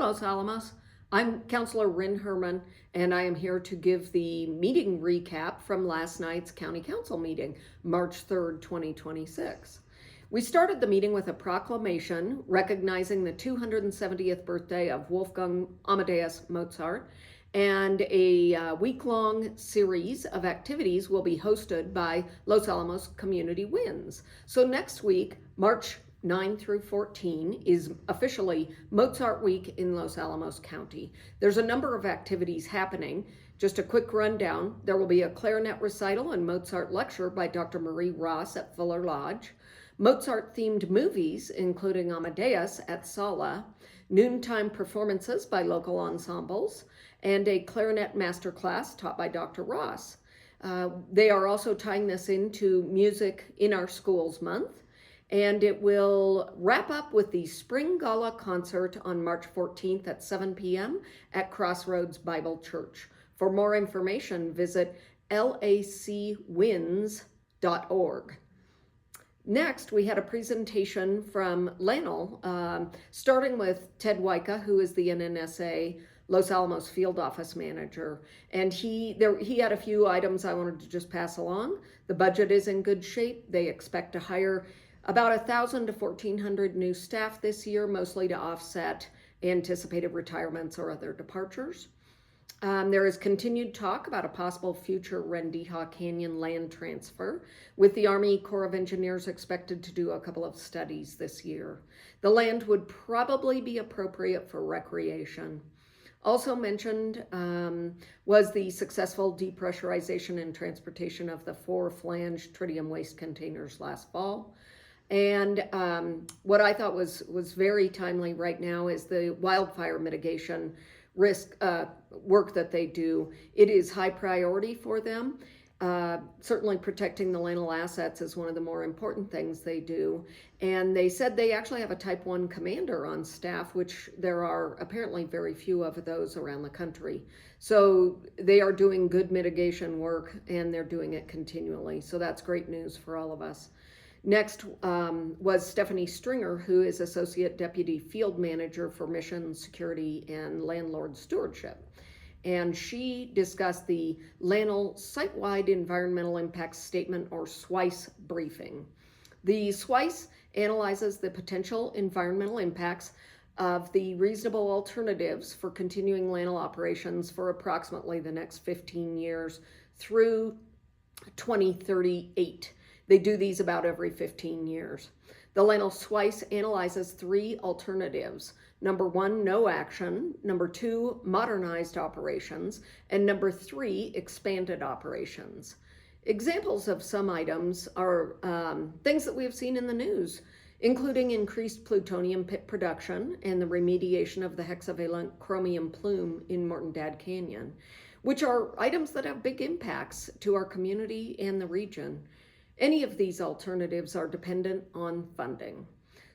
Los Alamos. I'm Councilor Ryn Herrmann, and I am here to give the meeting recap from last night's County Council meeting, March 3rd, 2026. We started the meeting with a proclamation recognizing the 270th birthday of Wolfgang Amadeus Mozart, and a week-long series of activities will be hosted by Los Alamos Community Wins. So next week, March 9 through 14 is officially Mozart Week in Los Alamos County. There's a number of activities happening. Just a quick rundown. There will be a clarinet recital and Mozart lecture by Dr. Marie Ross at Fuller Lodge. Mozart-themed movies, including Amadeus at Sala, noontime performances by local ensembles, and a clarinet masterclass taught by Dr. Ross. They are also tying this into Music in Our Schools Month, and it will wrap up with the Spring Gala concert on March 14th at 7 p.m. at Crossroads Bible Church. For more information, visit lacwins.org. Next, we had a presentation from Lanel, starting with Ted Wyka, who is the NNSA Los Alamos Field Office Manager. And he had a few items I wanted to just pass along. The budget is in good shape. They expect to hire about 1,000 to 1,400 new staff this year, mostly to offset anticipated retirements or other departures. There is continued talk about a possible future Rendija Canyon land transfer, with the Army Corps of Engineers expected to do a couple of studies this year. The land would probably be appropriate for recreation. Also mentioned was the successful depressurization and transportation of the 4 flange tritium waste containers last fall. And what I thought was very timely right now is the wildfire mitigation risk work that they do. It is high priority for them. Certainly protecting the Lanel assets is one of the more important things they do. And they said they actually have a Type 1 commander on staff, which there are apparently very few of those around the country. So they are doing good mitigation work, and they're doing it continually. So that's great news for all of us. Next was Stephanie Stringer, who is Associate Deputy Field Manager for Mission Security and Landlord Stewardship. And she discussed the Lanel Site-Wide Environmental Impact Statement, or SWICE briefing. The SWICE analyzes the potential environmental impacts of the reasonable alternatives for continuing Lanel operations for approximately the next 15 years through 2038. They do these about every 15 years. The Lanel SWICE analyzes 3 alternatives. Number 1, no action. Number 2, modernized operations. And number 3, expanded operations. Examples of some items are things that we have seen in the news, including increased plutonium pit production and the remediation of the hexavalent chromium plume in Mortondad Canyon, which are items that have big impacts to our community and the region. Any of these alternatives are dependent on funding.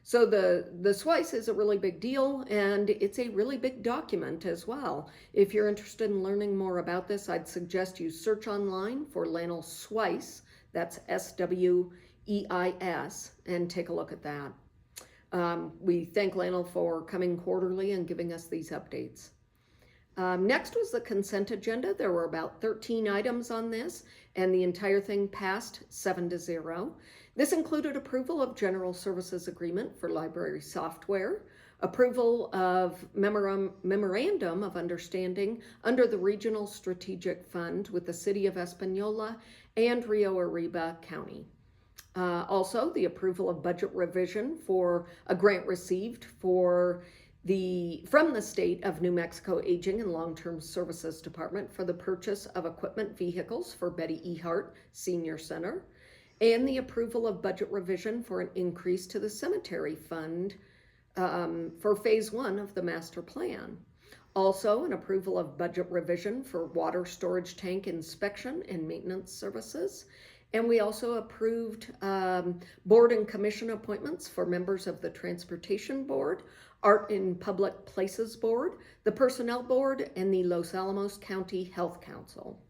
So the SWICE is a really big deal, and it's a really big document as well. If you're interested in learning more about this, I'd suggest you search online for Lanel SWICE, that's SWEIS, and take a look at that. We thank Lanel for coming quarterly and giving us these updates. Next was the consent agenda. There were about 13 items on this, and the entire thing passed 7-0. This included approval of General Services Agreement for library software, approval of Memorandum of Understanding under the Regional Strategic Fund with the City of Espanola and Rio Arriba County. Also, the approval of budget revision for a grant received from the State of New Mexico Aging and Long-Term Services Department for the purchase of equipment vehicles for Betty E. Hart Senior Center, and the approval of budget revision for an increase to the cemetery fund for phase 1 of the master plan. Also, an approval of budget revision for water storage tank inspection and maintenance services. And we also approved board and commission appointments for members of the Transportation Board, Art in Public Places Board, the Personnel Board, and the Los Alamos County Health Council.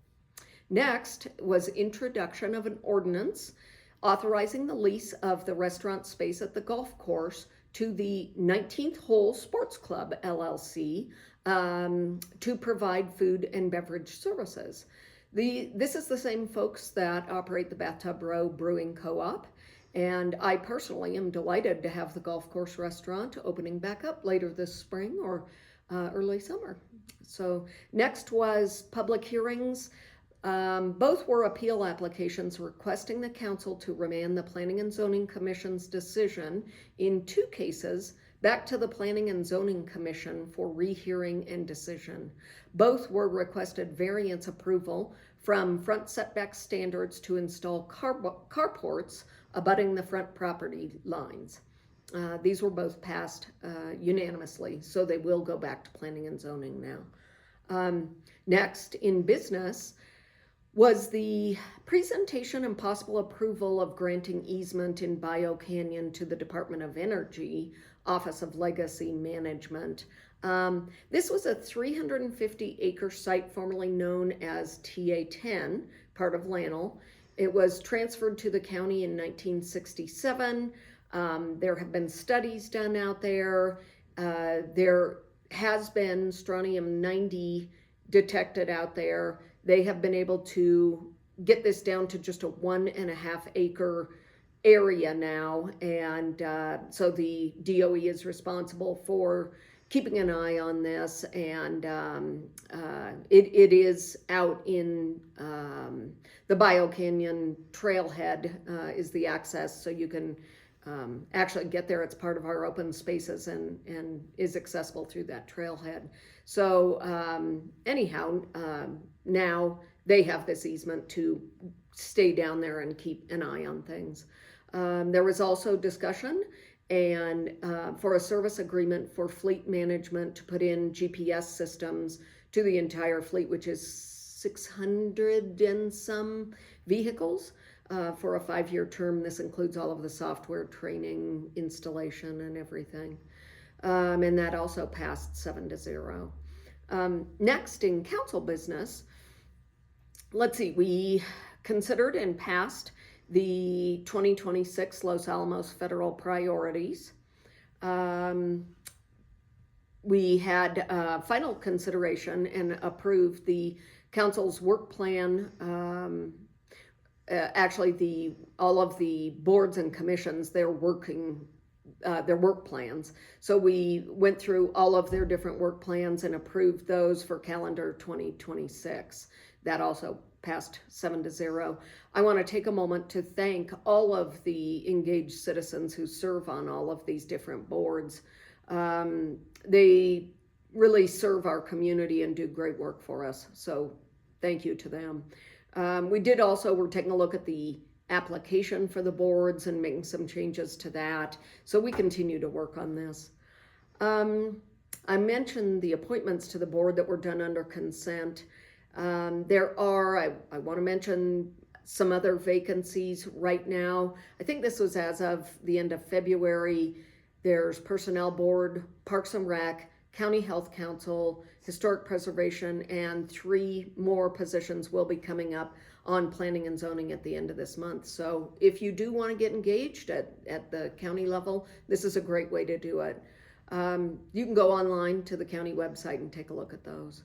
Next was introduction of an ordinance authorizing the lease of the restaurant space at the golf course to the 19th Hole Sports Club, LLC, to provide food and beverage services. This is the same folks that operate the Bathtub Row Brewing Co-op, and I personally am delighted to have the golf course restaurant opening back up later this spring or early summer. So next was public hearings. Both were appeal applications requesting the council to remand the Planning and Zoning Commission's decision in 2 cases back to the Planning and Zoning Commission for rehearing and decision. Both were requested variance approval from front setback standards to install carports abutting the front property lines. These were both passed unanimously, so they will go back to Planning and Zoning now. Next, in business, was the presentation and possible approval of granting easement in Bio Canyon to the Department of Energy, Office of Legacy Management. This was a 350-acre site formerly known as TA-10, part of Lanel. It was transferred to the county in 1967. There have been studies done out there. There has been strontium-90 detected out there. They have been able to get this down to just a 1.5 acre area now, and so the DOE is responsible for keeping an eye on this, and it is out in the Bio Canyon trailhead is the access, so you can actually get there. It's part of our open spaces and is accessible through that trailhead. So anyhow, now they have this easement to stay down there and keep an eye on things. There was also discussion and for a service agreement for fleet management to put in GPS systems to the entire fleet, which is 600 and some vehicles for a 5-year term. This includes all of the software training, installation, and everything. And that also passed 7-0. Next, in council business, let's see, we considered and passed the 2026 Los Alamos federal priorities. We had final consideration and approved the council's work plan. Actually, all of the boards and commissions, they're working their work plans. So we went through all of their different work plans and approved those for calendar 2026. That also passed 7-0. I want to take a moment to thank all of the engaged citizens who serve on all of these different boards. They really serve our community and do great work for us. So thank you to them. We're taking a look at the application for the boards and making some changes to that. So we continue to work on this. I mentioned the appointments to the board that were done under consent. There are, I want to mention some other vacancies right now. I think this was as of the end of February. There's Personnel Board, Parks and Rec, County Health Council, Historic Preservation, and 3 more positions will be coming up on Planning and Zoning at the end of this month. So if you do want to get engaged at the county level, this is a great way to do it. You can go online to the county website and take a look at those.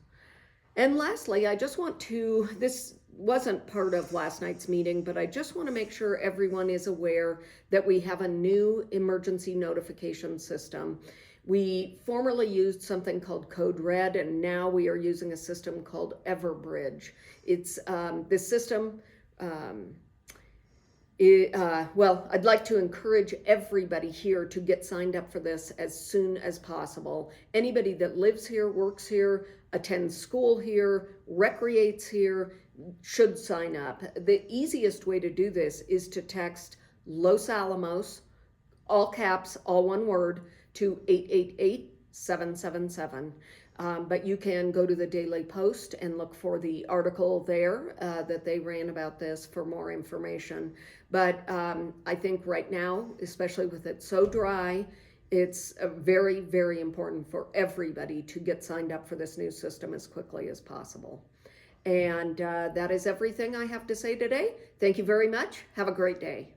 And lastly, this wasn't part of last night's meeting, but I just want to make sure everyone is aware that we have a new emergency notification system. We formerly used something called Code Red, and now we are using a system called Everbridge. It's this system. I'd like to encourage everybody here to get signed up for this as soon as possible. Anybody that lives here, works here, attends school here, recreates here, should sign up. The easiest way to do this is to text Los Alamos, all caps, all one word, to 888-777. But you can go to the Daily Post and look for the article there that they ran about this for more information. But I think right now, especially with it so dry, it's very, very important for everybody to get signed up for this new system as quickly as possible. And that is everything I have to say today. Thank you very much. Have a great day.